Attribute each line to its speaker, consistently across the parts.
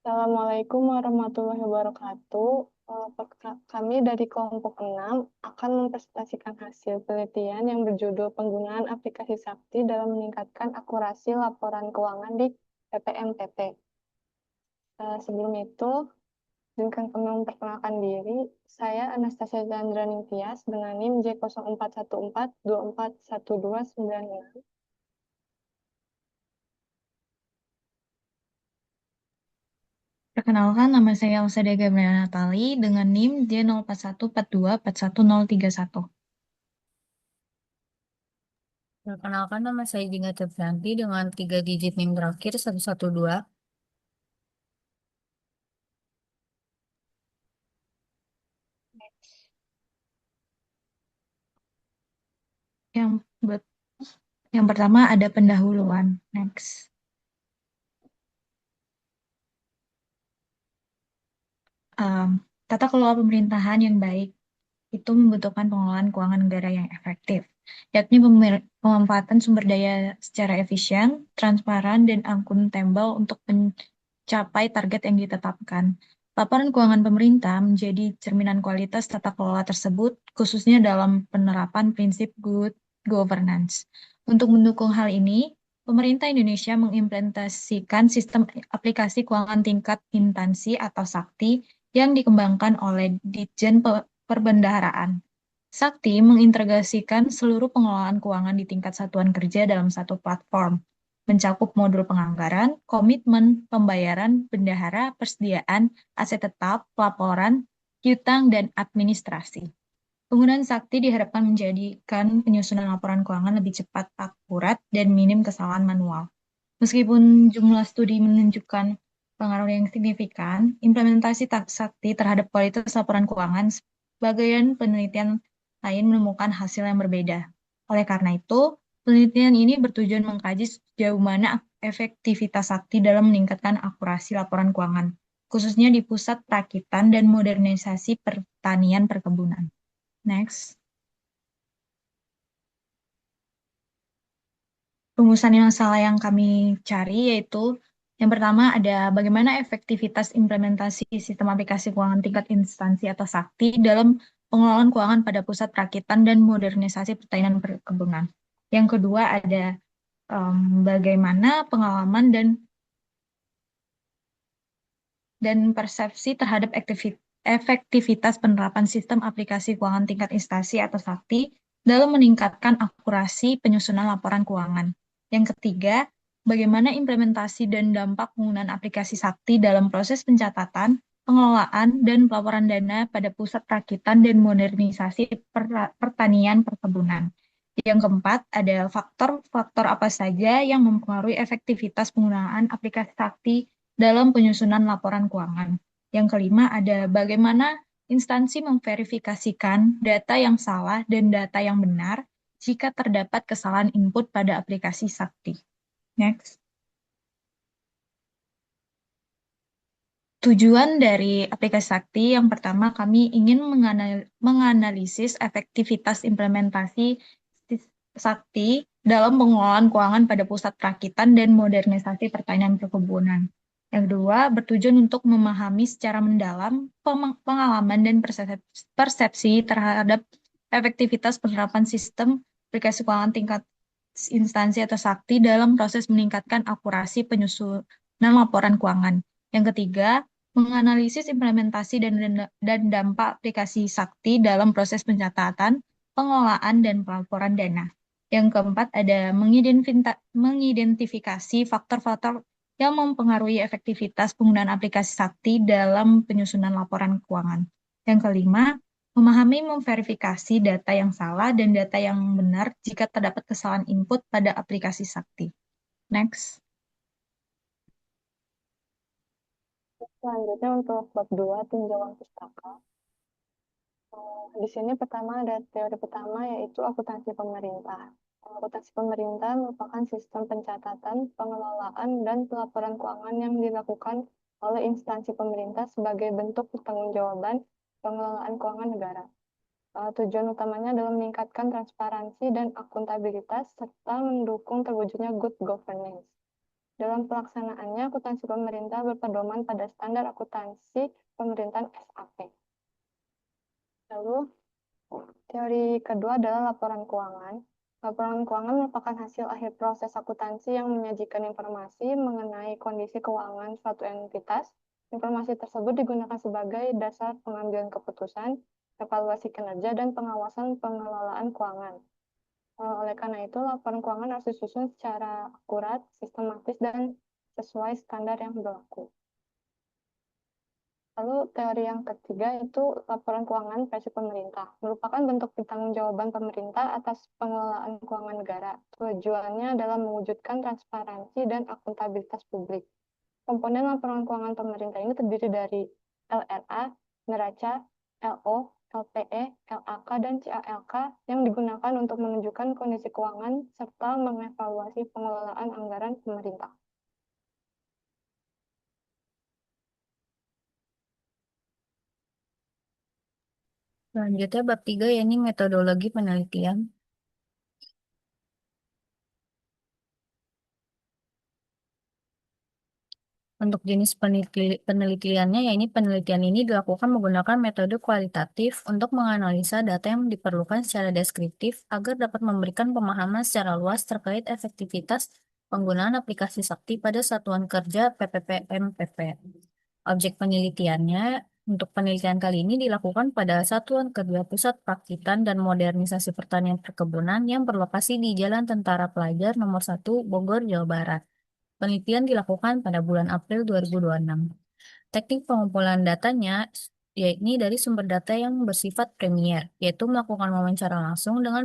Speaker 1: Assalamualaikum warahmatullahi wabarakatuh. Kami dari kelompok 6 akan mempresentasikan hasil penelitian yang berjudul penggunaan aplikasi Sakti dalam meningkatkan akurasi laporan keuangan di PPMTT. Sebelum itu, dengan kami memperkenalkan diri, saya Anastasia Chandra Ningtyas dengan NIM J0414241296.
Speaker 2: Perkenalkan, nama saya Elsa Gabriela Natali dengan NIM J0414241031.
Speaker 3: Perkenalkan, nama saya Jingga Tefranti dengan 3 digit NIM terakhir 112.
Speaker 2: Yang ber- yang pertama ada pendahuluan. Next. Um, Tata kelola pemerintahan yang baik itu membutuhkan pengelolaan keuangan negara yang efektif, yakni pemanfaatan sumber daya secara efisien, transparan, dan akuntabel untuk mencapai target yang ditetapkan. Laporan keuangan pemerintah menjadi cerminan kualitas tata kelola tersebut, khususnya dalam penerapan prinsip good governance. Untuk mendukung hal ini, pemerintah Indonesia mengimplementasikan sistem aplikasi keuangan tingkat instansi atau SAKTI yang dikembangkan oleh Ditjen Perbendaharaan. Sakti mengintegrasikan seluruh pengelolaan keuangan di tingkat satuan kerja dalam satu platform, mencakup modul penganggaran, komitmen, pembayaran, bendahara, persediaan, aset tetap, pelaporan, piutang, dan administrasi. Penggunaan Sakti diharapkan menjadikan penyusunan laporan keuangan lebih cepat, akurat, dan minim kesalahan manual. Meskipun jumlah studi menunjukkan pengaruh yang signifikan, implementasi Sakti terhadap kualitas laporan keuangan sebagian penelitian lain menemukan hasil yang berbeda. Oleh karena itu, penelitian ini bertujuan mengkaji sejauh mana efektivitas Sakti dalam meningkatkan akurasi laporan keuangan, khususnya di pusat perakitan dan modernisasi pertanian perkebunan. Next. Rumusan masalah yang kami cari yaitu yang pertama ada bagaimana efektivitas implementasi sistem aplikasi keuangan tingkat instansi atau sakti dalam pengelolaan keuangan pada pusat perakitan dan modernisasi pertanian perkebunan. Yang kedua ada bagaimana pengalaman dan persepsi terhadap efektivitas penerapan sistem aplikasi keuangan tingkat instansi atau sakti dalam meningkatkan akurasi penyusunan laporan keuangan. Yang ketiga, bagaimana implementasi dan dampak penggunaan aplikasi sakti dalam proses pencatatan, pengelolaan, dan pelaporan dana pada pusat perakitan dan modernisasi pertanian perkebunan. Yang keempat, ada faktor-faktor apa saja yang mempengaruhi efektivitas penggunaan aplikasi sakti dalam penyusunan laporan keuangan. Yang kelima, ada bagaimana instansi memverifikasikan data yang salah dan data yang benar jika terdapat kesalahan input pada aplikasi Sakti. Next. Tujuan dari aplikasi Sakti yang pertama kami ingin menganalisis efektivitas implementasi Sakti dalam pengelolaan keuangan pada pusat perakitan dan modernisasi pertanian perkebunan. Yang kedua, bertujuan untuk memahami secara mendalam pengalaman dan persepsi terhadap efektivitas penerapan sistem aplikasi keuangan tingkat instansi atau Sakti dalam proses meningkatkan akurasi penyusunan laporan keuangan. Yang ketiga, menganalisis implementasi dan dampak aplikasi Sakti dalam proses pencatatan, pengelolaan, dan pelaporan dana. Yang keempat ada mengidentifikasi faktor-faktor yang mempengaruhi efektivitas penggunaan aplikasi Sakti dalam penyusunan laporan keuangan. Yang kelima, memverifikasi data yang salah dan data yang benar jika terdapat kesalahan input pada aplikasi Sakti. Next.
Speaker 1: Selanjutnya untuk bab 2 tinjauan pustaka. Di sini pertama ada teori pertama yaitu akuntansi pemerintah. Akuntansi pemerintah merupakan sistem pencatatan, pengelolaan, dan pelaporan keuangan yang dilakukan oleh instansi pemerintah sebagai bentuk pertanggungjawaban pengelolaan keuangan negara. Tujuan utamanya adalah meningkatkan transparansi dan akuntabilitas serta mendukung terwujudnya good governance. Dalam pelaksanaannya, akuntansi pemerintah berpedoman pada standar akuntansi pemerintahan SAP. Lalu, teori kedua adalah laporan keuangan. Laporan keuangan merupakan hasil akhir proses akuntansi yang menyajikan informasi mengenai kondisi keuangan suatu entitas. Informasi tersebut digunakan sebagai dasar pengambilan keputusan, evaluasi kinerja, dan pengawasan pengelolaan keuangan. Oleh karena itu, laporan keuangan harus disusun secara akurat, sistematis, dan sesuai standar yang berlaku. Lalu teori yang ketiga itu laporan keuangan versi pemerintah, merupakan bentuk pertanggungjawaban pemerintah atas pengelolaan keuangan negara. Tujuannya adalah mewujudkan transparansi dan akuntabilitas publik. Komponen laporan keuangan pemerintah ini terdiri dari LRA, neraca, LO, LPE, LAK, dan CALK yang digunakan untuk menunjukkan kondisi keuangan serta mengevaluasi pengelolaan anggaran pemerintah.
Speaker 3: Selanjutnya bab 3 ya ini metodologi penelitian. Untuk jenis penelitiannya, ya ini penelitian ini dilakukan menggunakan metode kualitatif untuk menganalisa data yang diperlukan secara deskriptif agar dapat memberikan pemahaman secara luas terkait efektivitas penggunaan aplikasi sakti pada satuan kerja PPPMPP. Objek penelitiannya untuk penelitian kali ini dilakukan pada Satuan Kerja Pusat Perakitan dan Modernisasi Pertanian Perkebunan yang berlokasi di Jalan Tentara Pelajar Nomor 1, Bogor, Jawa Barat. Penelitian dilakukan pada bulan April 2026. Teknik pengumpulan datanya yakni dari sumber data yang bersifat premier, yaitu melakukan wawancara langsung dengan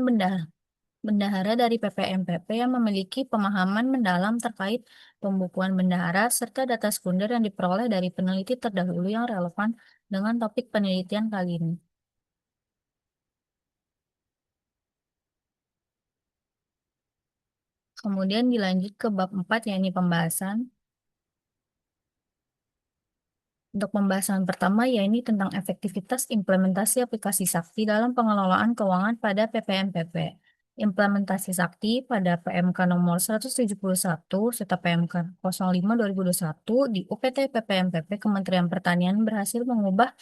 Speaker 3: bendahara dari PPMPP yang memiliki pemahaman mendalam terkait pembukuan bendahara serta data sekunder yang diperoleh dari peneliti terdahulu yang relevan dengan topik penelitian kali ini. Kemudian dilanjut ke bab 4 yakni pembahasan. Untuk pembahasan pertama, yaitu tentang efektivitas implementasi aplikasi Sakti dalam pengelolaan keuangan pada PPMPP. Implementasi Sakti pada PMK nomor 171 serta PMK 05/2021 di UPT PPMPP Kementerian Pertanian berhasil mengubah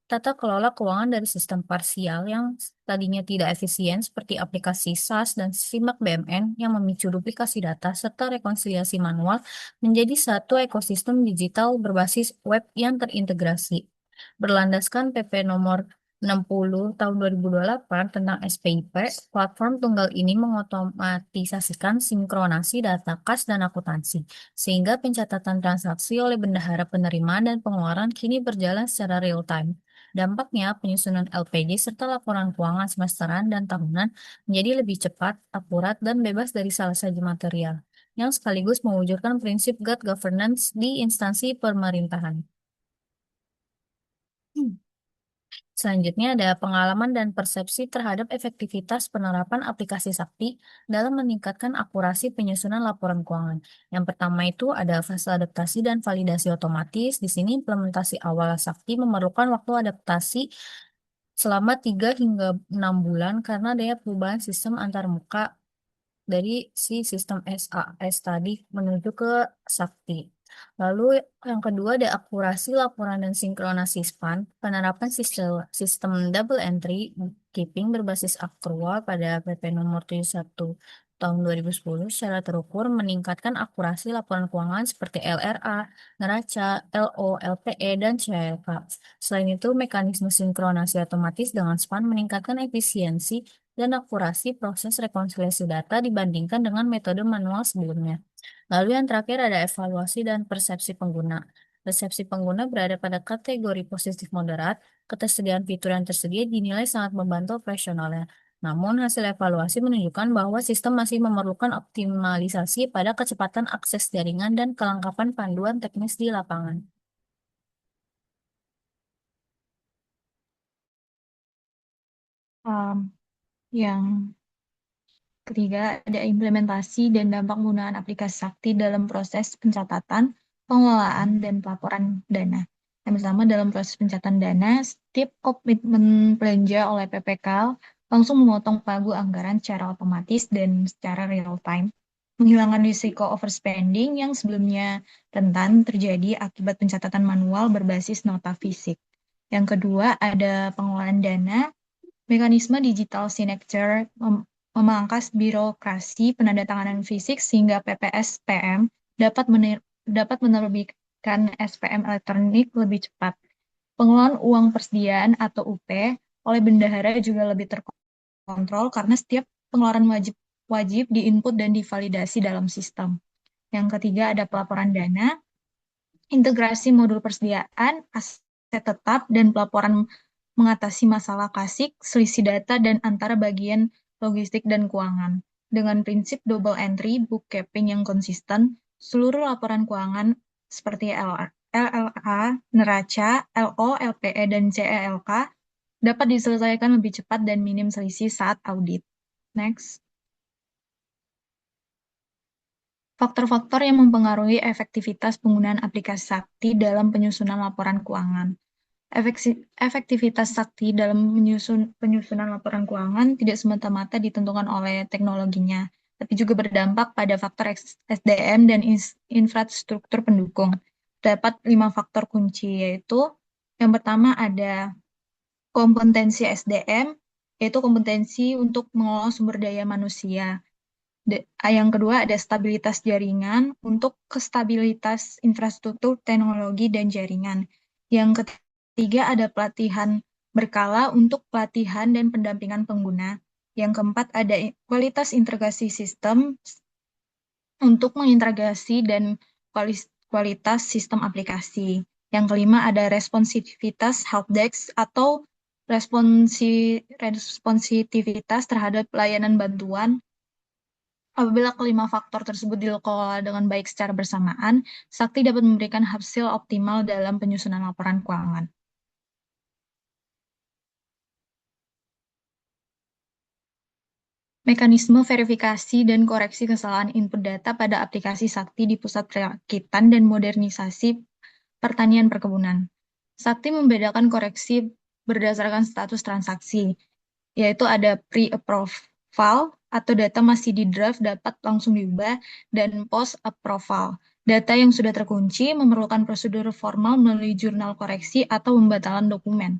Speaker 3: tata kelola keuangan dari sistem parsial yang tadinya tidak efisien seperti aplikasi SAS dan Simak BMN yang memicu duplikasi data serta rekonsiliasi manual menjadi satu ekosistem digital berbasis web yang terintegrasi. Berlandaskan PP nomor 60 tahun 2028 tentang SPIP, platform tunggal ini mengotomatisasikan sinkronasi data kas dan akuntansi, sehingga pencatatan transaksi oleh bendahara penerimaan dan pengeluaran kini berjalan secara real-time. Dampaknya, penyusunan LPJ serta laporan keuangan semesteran dan tahunan menjadi lebih cepat, akurat, dan bebas dari salah saji material, yang sekaligus mewujudkan prinsip good governance di instansi pemerintahan. Selanjutnya ada pengalaman dan persepsi terhadap efektivitas penerapan aplikasi Sakti dalam meningkatkan akurasi penyusunan laporan keuangan. Yang pertama itu ada fase adaptasi dan validasi otomatis. Di sini implementasi awal Sakti memerlukan waktu adaptasi selama 3 hingga 6 bulan karena daya perubahan sistem antar muka dari si sistem SAS tadi menuju ke Sakti. Lalu yang kedua ada akurasi laporan dan sinkronasi SPAN, penerapan sistem double entry keeping berbasis akrual pada PP nomor 71 tahun 2010 secara terukur meningkatkan akurasi laporan keuangan seperti LRA, neraca, LO, LPE, dan CLK. Selain itu, mekanisme sinkronasi otomatis dengan SPAN meningkatkan efisiensi dan akurasi proses rekonsiliasi data dibandingkan dengan metode manual sebelumnya. Lalu yang terakhir ada evaluasi dan persepsi pengguna. Persepsi pengguna berada pada kategori positif moderat, ketersediaan fitur yang tersedia dinilai sangat membantu operasionalnya. Namun hasil evaluasi menunjukkan bahwa sistem masih memerlukan optimalisasi pada kecepatan akses jaringan dan kelengkapan panduan teknis di lapangan.
Speaker 2: Yang ketiga, ada implementasi dan dampak penggunaan aplikasi Sakti dalam proses pencatatan, pengelolaan, dan pelaporan dana. Yang pertama, dalam proses pencatatan dana, setiap komitmen belanja oleh PPK langsung memotong pagu anggaran secara otomatis dan secara real-time. menghilangkan risiko overspending yang sebelumnya rentan terjadi akibat pencatatan manual berbasis nota fisik. Yang kedua, ada pengelolaan dana, mekanisme digital signature memangkas birokrasi penandatanganan fisik sehingga PPS-PM dapat menerbitkan SPM elektronik lebih cepat. Pengelolaan uang persediaan atau UP oleh bendahara juga lebih terkontrol karena setiap pengeluaran wajib diinput dan divalidasi dalam sistem. Yang ketiga ada pelaporan dana, integrasi modul persediaan, aset tetap, dan pelaporan mengatasi masalah klasik, selisih data, dan antara bagian logistik dan keuangan. Dengan prinsip double entry, bookkeeping yang konsisten, seluruh laporan keuangan seperti LLA, neraca, LO, LPE, dan CELK dapat diselesaikan lebih cepat dan minim selisih saat audit. Next. Faktor-faktor yang mempengaruhi efektivitas penggunaan aplikasi Sakti dalam penyusunan laporan keuangan. Efektivitas Sakti dalam penyusunan laporan keuangan tidak semata-mata ditentukan oleh teknologinya, tapi juga berdampak pada faktor SDM dan infrastruktur pendukung. Dapat 5 faktor kunci, yaitu yang pertama ada kompetensi SDM, yaitu kompetensi untuk mengelola sumber daya manusia. Yang kedua ada stabilitas jaringan untuk kestabilitas infrastruktur, teknologi, dan jaringan. Yang ketiga ada pelatihan berkala untuk pelatihan dan pendampingan pengguna. Yang keempat ada kualitas integrasi sistem untuk mengintegrasi dan kualitas sistem aplikasi. Yang kelima ada responsivitas helpdesk atau responsitivitas terhadap layanan bantuan. Apabila kelima faktor tersebut dikelola dengan baik secara bersamaan, Sakti dapat memberikan hasil optimal dalam penyusunan laporan keuangan. Mekanisme verifikasi dan koreksi kesalahan input data pada aplikasi Sakti di Pusat Perakitan dan Modernisasi Pertanian Perkebunan. Sakti membedakan koreksi berdasarkan status transaksi, yaitu ada pre-approval atau data masih di draft dapat langsung diubah, dan post-approval. Data yang sudah terkunci memerlukan prosedur formal melalui jurnal koreksi atau pembatalan dokumen.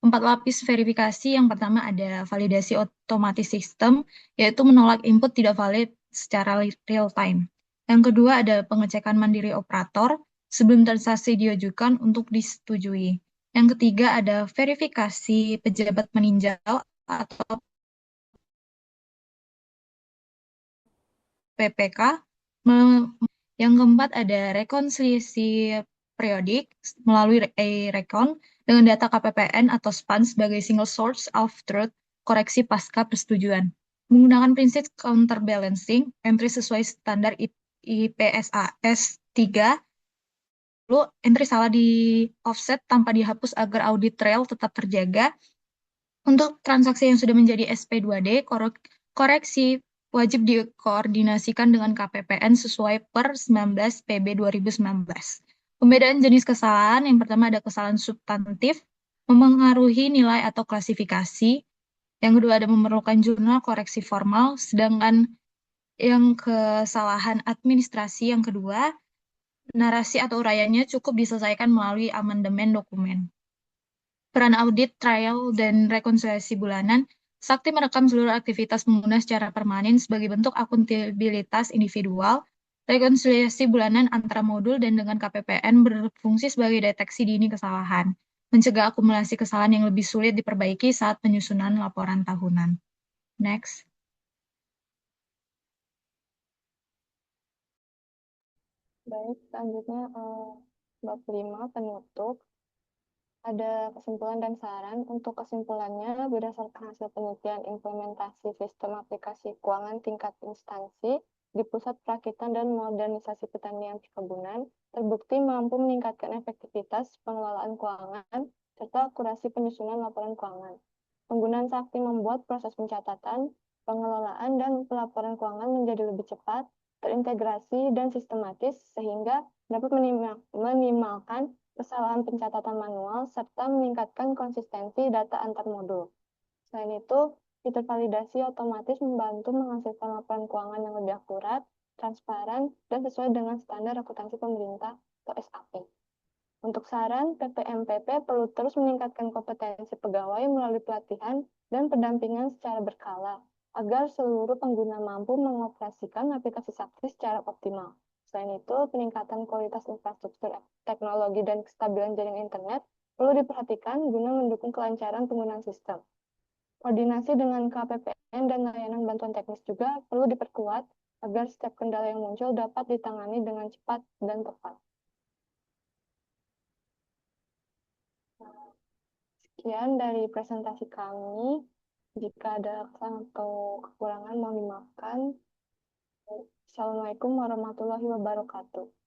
Speaker 2: 4 lapis verifikasi, yang pertama ada validasi otomatis sistem, yaitu menolak input tidak valid secara real time. Yang kedua ada pengecekan mandiri operator sebelum transaksi diajukan untuk disetujui. Yang ketiga ada verifikasi pejabat meninjau atau PPK. Yang keempat ada rekonsiliasi periodik melalui e-recon dengan data KPPN atau SPAN sebagai single source of truth, koreksi pasca persetujuan. Menggunakan prinsip counterbalancing, entry sesuai standar IPSAS 3, lalu entry salah di offset tanpa dihapus agar audit trail tetap terjaga. Untuk transaksi yang sudah menjadi SP2D, koreksi wajib dikoordinasikan dengan KPPN sesuai per 19 PB 2019. Pembedaan jenis kesalahan, yang pertama ada kesalahan substantif, memengaruhi nilai atau klasifikasi. Yang kedua ada memerlukan jurnal koreksi formal, sedangkan yang kesalahan administrasi yang kedua, narasi atau uraiannya cukup diselesaikan melalui amandemen dokumen. Peran audit, trial, dan rekonsiliasi bulanan, Sakti merekam seluruh aktivitas pengguna secara permanen sebagai bentuk akuntabilitas individual. Rekonsiliasi bulanan antara modul dan dengan KPPN berfungsi sebagai deteksi dini kesalahan, mencegah akumulasi kesalahan yang lebih sulit diperbaiki saat penyusunan laporan tahunan. Next.
Speaker 1: Baik, selanjutnya bab 5 penutup. Ada kesimpulan dan saran. Untuk kesimpulannya, berdasarkan hasil penelitian implementasi sistem aplikasi keuangan tingkat instansi di Pusat Perakitan dan Modernisasi Pertanian Perkebunan, terbukti mampu meningkatkan efektivitas pengelolaan keuangan serta akurasi penyusunan laporan keuangan. Penggunaan Sakti membuat proses pencatatan, pengelolaan, dan pelaporan keuangan menjadi lebih cepat, terintegrasi, dan sistematis, sehingga dapat minimalkan kesalahan pencatatan manual, serta meningkatkan konsistensi data antar modul. Selain itu, fitur validasi otomatis membantu menghasilkan laporan keuangan yang lebih akurat, transparan, dan sesuai dengan standar akuntansi pemerintah atau SAP. Untuk saran, PPMPP perlu terus meningkatkan kompetensi pegawai melalui pelatihan dan pendampingan secara berkala, agar seluruh pengguna mampu mengoperasikan aplikasi Sakti secara optimal. Selain itu, peningkatan kualitas infrastruktur teknologi dan kestabilan jaringan internet perlu diperhatikan guna mendukung kelancaran penggunaan sistem. Koordinasi dengan KPPN dan layanan bantuan teknis juga perlu diperkuat agar setiap kendala yang muncul dapat ditangani dengan cepat dan tepat. Sekian dari presentasi kami. Jika ada kesalahan atau kekurangan, mohon dimaafkan. Assalamualaikum warahmatullahi wabarakatuh.